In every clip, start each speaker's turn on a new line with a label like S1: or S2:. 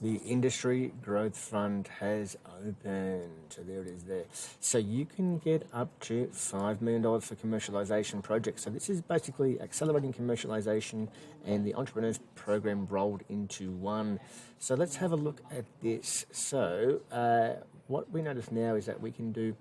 S1: The Industry Growth Fund has opened. So there it is there. So you can get up to $5 million for commercialisation projects. So this is basically accelerating commercialisation and the Entrepreneurs Program rolled into one. So let's have a look at this. So what we notice now is that we can do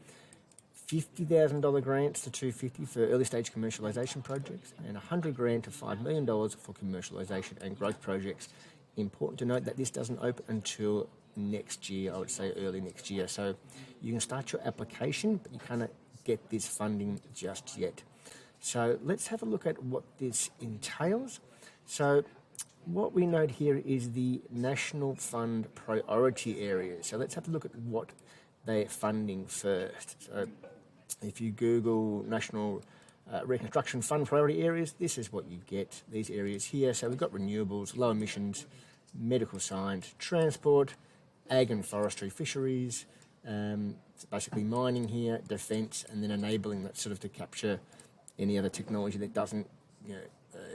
S1: $50,000 grants to $250 for early stage commercialisation projects and $100 grand to $5 million for commercialisation and growth projects. Important to note that this doesn't open until next year, I would say early next year. So you can start your application, but you can't get this funding just yet. So let's have a look at what this entails. So what we note here is the National Fund priority areas. So let's have a look at what they're funding first. So if you Google National Reconstruction Fund priority areas, this is what you get, these areas here. So we've got renewables, low emissions, medical science, transport, ag and forestry, fisheries, it's basically mining here, defence, and then enabling that sort of to capture any other technology that doesn't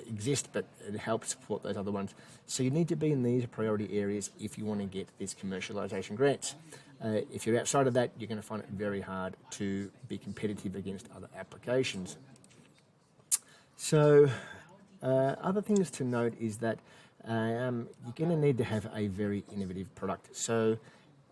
S1: exist, but it helps support those other ones. So you need to be in these priority areas if you want to get these commercialisation grants. If you're outside of that, you're going to find it very hard to be competitive against other applications. So other things to note is that you're going to need to have a very innovative product. So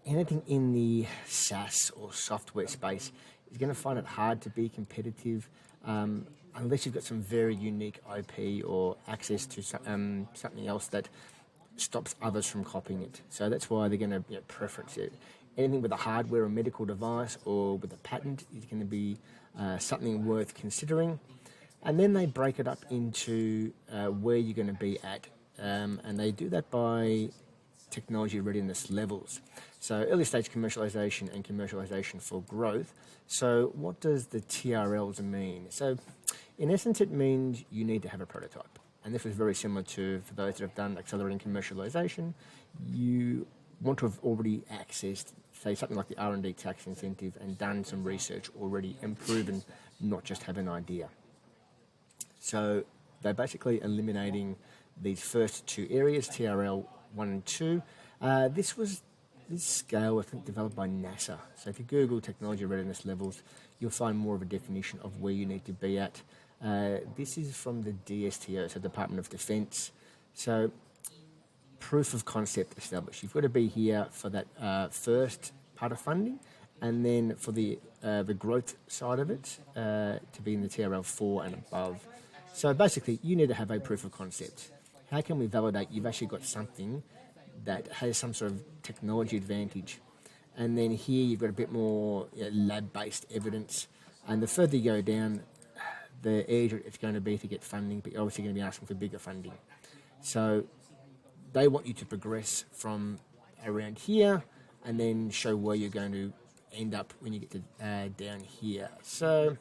S1: anything in the SaaS or software space is going to find it hard to be competitive unless you've got some very unique IP or access to something else that stops others from copying it. So that's why they're going to preference it. Anything with a hardware or medical device or with a patent is going to be something worth considering. And then they break it up into where you're going to be at. And they do that by technology readiness levels. So early stage commercialisation and commercialisation for growth. So what does the TRLs mean? So in essence, it means you need to have a prototype. And this was very similar to, for those that have done accelerating commercialisation, you want to have already accessed, say, something like the R&D tax incentive and done some research already and proven, not just have an idea. So they're basically eliminating these first two areas, TRL 1 and 2. This scale, I think, developed by NASA. So if you Google technology readiness levels, you'll find more of a definition of where you need to be at. This is from the DSTO, so Department of Defence. So proof of concept established. You've got to be here for that first part of funding, and then for the growth side of it to be in the TRL 4 and above. So basically, you need to have a proof of concept. How can we validate you've actually got something that has some sort of technology advantage? And then here you've got a bit more lab-based evidence. And the further you go down, the easier it's going to be to get funding, but you're obviously going to be asking for bigger funding. So they want you to progress from around here and then show where you're going to end up when you get to down here. So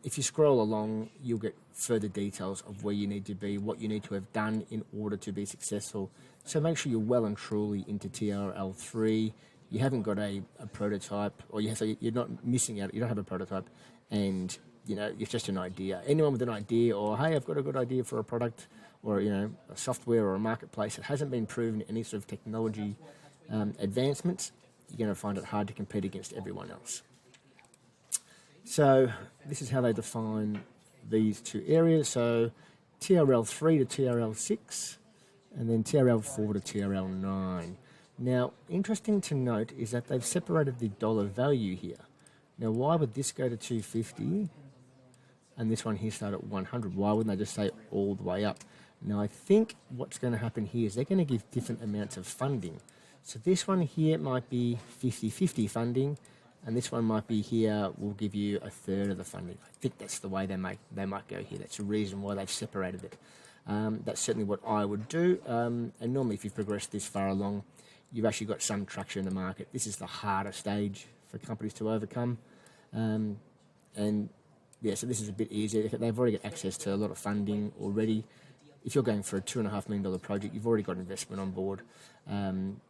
S1: if you scroll along, you'll get further details of where you need to be, what you need to have done in order to be successful. So make sure you're well and truly into TRL 3. You haven't got a prototype, or you're not missing out. You don't have a prototype, and it's just an idea. Anyone with an idea, or hey, I've got a good idea for a product, or a software or a marketplace that hasn't been proven any sort of technology advancements, you're going to find it hard to compete against everyone else. So this is how they define these two areas. So TRL 3 to TRL 6, and then TRL 4 to TRL 9. Now, interesting to note is that they've separated the dollar value here. Now, why would this go to 250 and this one here start at 100? Why wouldn't they just say all the way up? Now, I think what's going to happen here is they're going to give different amounts of funding. So this one here might be 50-50 funding, and this one might be here, will give you a third of the funding. I think that's the way they might go here. That's the reason why they've separated it. That's certainly what I would do. And normally if you've progressed this far along, you've actually got some traction in the market. This is the harder stage for companies to overcome. So this is a bit easier. They've already got access to a lot of funding already. If you're going for a $2.5 million project, you've already got investment on board.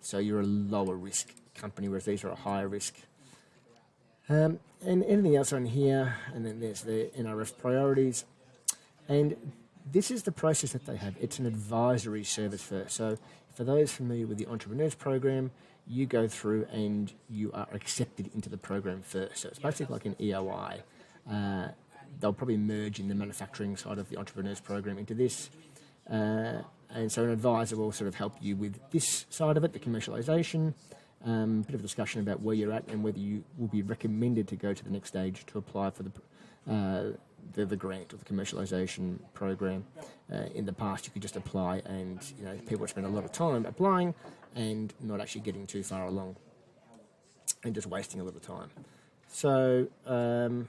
S1: So you're a lower risk company, whereas these are a higher risk. And anything else on here, and then there's the NRF priorities. And this is the process that they have. It's an advisory service first. So for those familiar with the Entrepreneurs Program, you go through and you are accepted into the program first. So it's basically like an EOI. They'll probably merge in the manufacturing side of the Entrepreneurs Program into this. And so an advisor will sort of help you with this side of it, the commercialisation, bit of a discussion about where you're at and whether you will be recommended to go to the next stage to apply for the grant or the commercialisation program. In the past, you could just apply, and people would spend a lot of time applying and not actually getting too far along, and just wasting a lot of time. So, and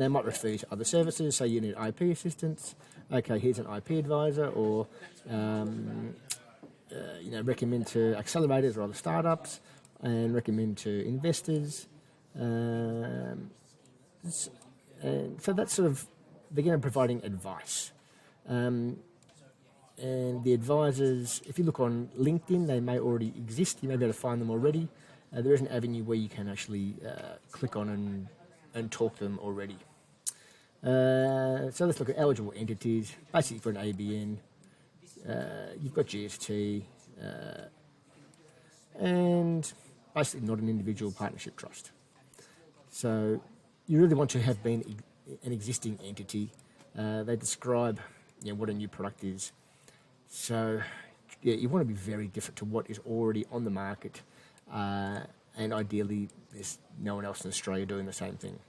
S1: they might refer you to other services. So you need IP assistance. Okay, here's an IP advisor, or recommend to accelerators or other startups, and recommend to investors. And so that's sort of, they're providing advice. And the advisors, if you look on LinkedIn, they may already exist. You may be able to find them already. There is an avenue where you can actually click on and talk to them already. So let's look at eligible entities. Basically for an ABN, you've got GST, and basically not an individual partnership trust. So you really want to have been an existing entity. They describe what a new product is. So you want to be very different to what is already on the market, and ideally there's no one else in Australia doing the same thing.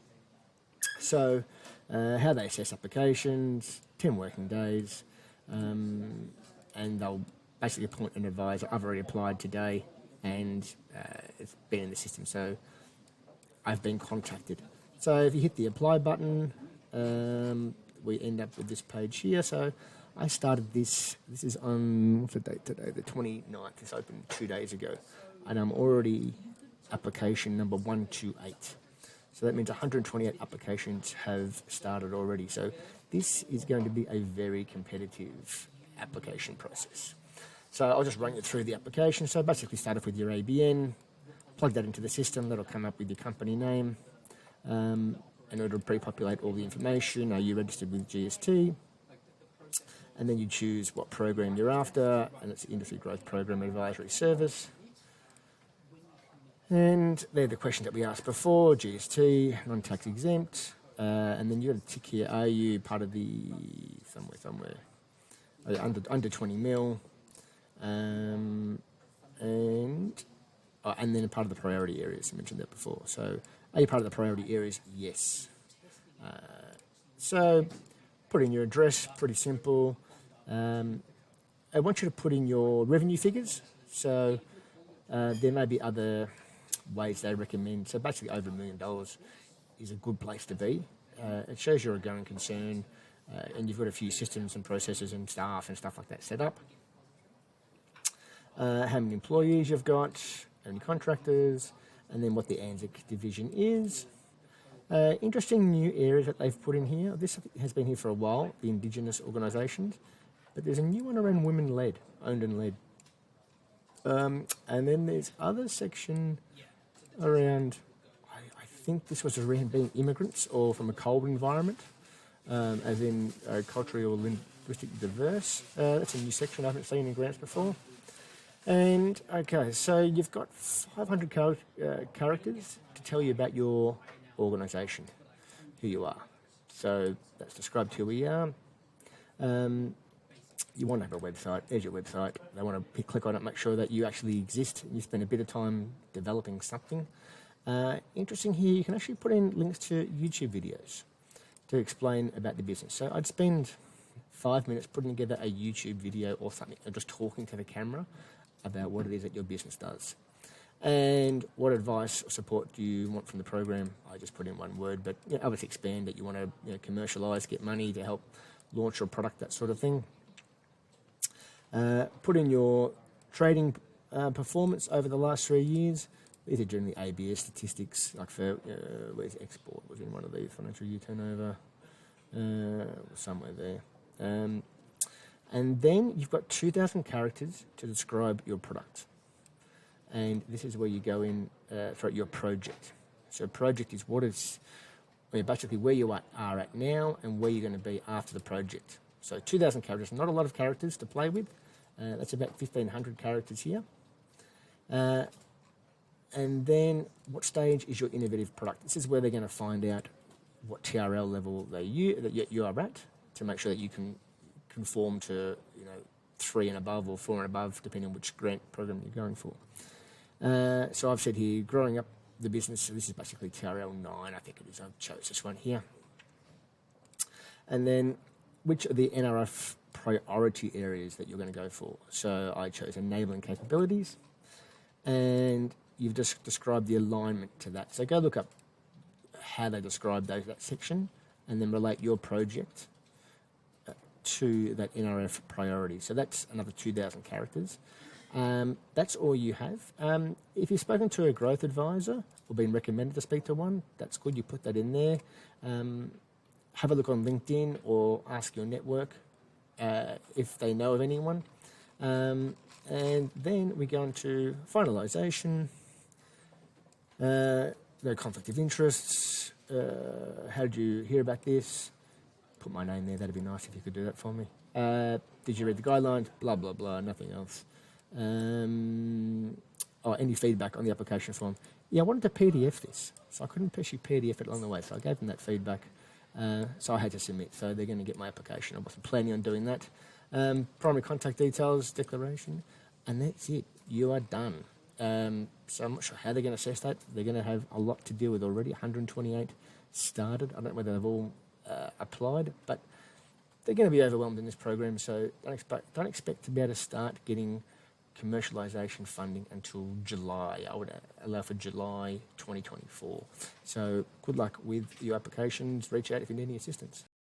S1: So how they assess applications, 10 working days, and they'll basically appoint an advisor. I've already applied today, and it's been in the system, so I've been contacted. So if you hit the apply button, we end up with this page here. So I started this is on, what's the date today? The 29th. It's opened 2 days ago, and I'm already application number 128. So that means 128 applications have started already. So this is going to be a very competitive application process. So I'll just run you through the application. So basically start off with your ABN, plug that into the system. That'll come up with your company name, and it'll pre-populate all the information. Are you registered with GST? And then you choose what program you're after, and it's the Industry Growth Program Advisory Service. And they're the questions that we asked before: GST, non-tax exempt, and then you've got to tick here: are you part of the somewhere under 20 mil, and then a part of the priority areas. I mentioned that before. So are you part of the priority areas? Yes. So put in your address. Pretty simple. I want you to put in your revenue figures. So there may be other ways they recommend. So basically over $1 million is a good place to be. It shows you're a going concern, and you've got a few systems and processes and staff and stuff like that set up. How many employees you've got, how many contractors, and then what the ANZAC division is. Interesting new areas that they've put in here. This has been here for a while, the Indigenous organisations, but there's a new one around women-led, owned and led. And then there's other section around, I think this was around being immigrants or from a cold environment, as in culturally or linguistically diverse. That's a new section I haven't seen in grants before. And, okay, so you've got 500 characters to tell you about your organisation, who you are. So that's described who we are. You want to have a website. There's your website. They want to click on it, make sure that you actually exist. You spend a bit of time developing something. Interesting here, you can actually put in links to YouTube videos to explain about the business. So I'd spend 5 minutes putting together a YouTube video or something, or just talking to the camera about what it is that your business does. And what advice or support do you want from the program? I just put in one word, but obviously expand that you want to commercialise, get money to help launch your product, that sort of thing. Put in your trading performance over the last 3 years. These are generally ABS statistics, like for, where's export? Was in one of these, financial year turnover, somewhere there. And then you've got 2,000 characters to describe your product. And this is where you go in for your project. So project is basically where you are at now and where you're going to be after the project. So 2,000 characters, not a lot of characters to play with. That's about 1,500 characters here. And then what stage is your innovative product? This is where they're going to find out what TRL level that you are at to make sure that you can conform to 3 and above or 4 and above, depending on which grant program you're going for. So I've said here, growing up the business, so this is basically TRL 9, I think it is. I chose this one here. And then which are the NRF priority areas that you're going to go for? So I chose enabling capabilities, and you've just described the alignment to that. So go look up how they describe that section, and then relate your project to that NRF priority. So that's another 2,000 characters. That's all you have. If you've spoken to a growth advisor or been recommended to speak to one, that's good. You put that in there. Have a look on LinkedIn or ask your network if they know of anyone. And then we go into finalisation, no conflict of interests. How did you hear about this? Put my name there, that'd be nice if you could do that for me. Did you read the guidelines? Blah, blah, blah, nothing else. Any feedback on the application form? Yeah, I wanted to PDF this, so I couldn't actually PDF it along the way, so I gave them that feedback. So I had to submit, so they're going to get my application. I wasn't planning on doing that. Primary contact details, declaration, and that's it. You are done. So I'm not sure how they're going to assess that. They're going to have a lot to deal with already. 128 started. I don't know whether they've all applied, but they're going to be overwhelmed in this program, so don't expect to be able to start getting commercialisation funding until July. I would allow for July 2024. So good luck with your applications. Reach out if you need any assistance.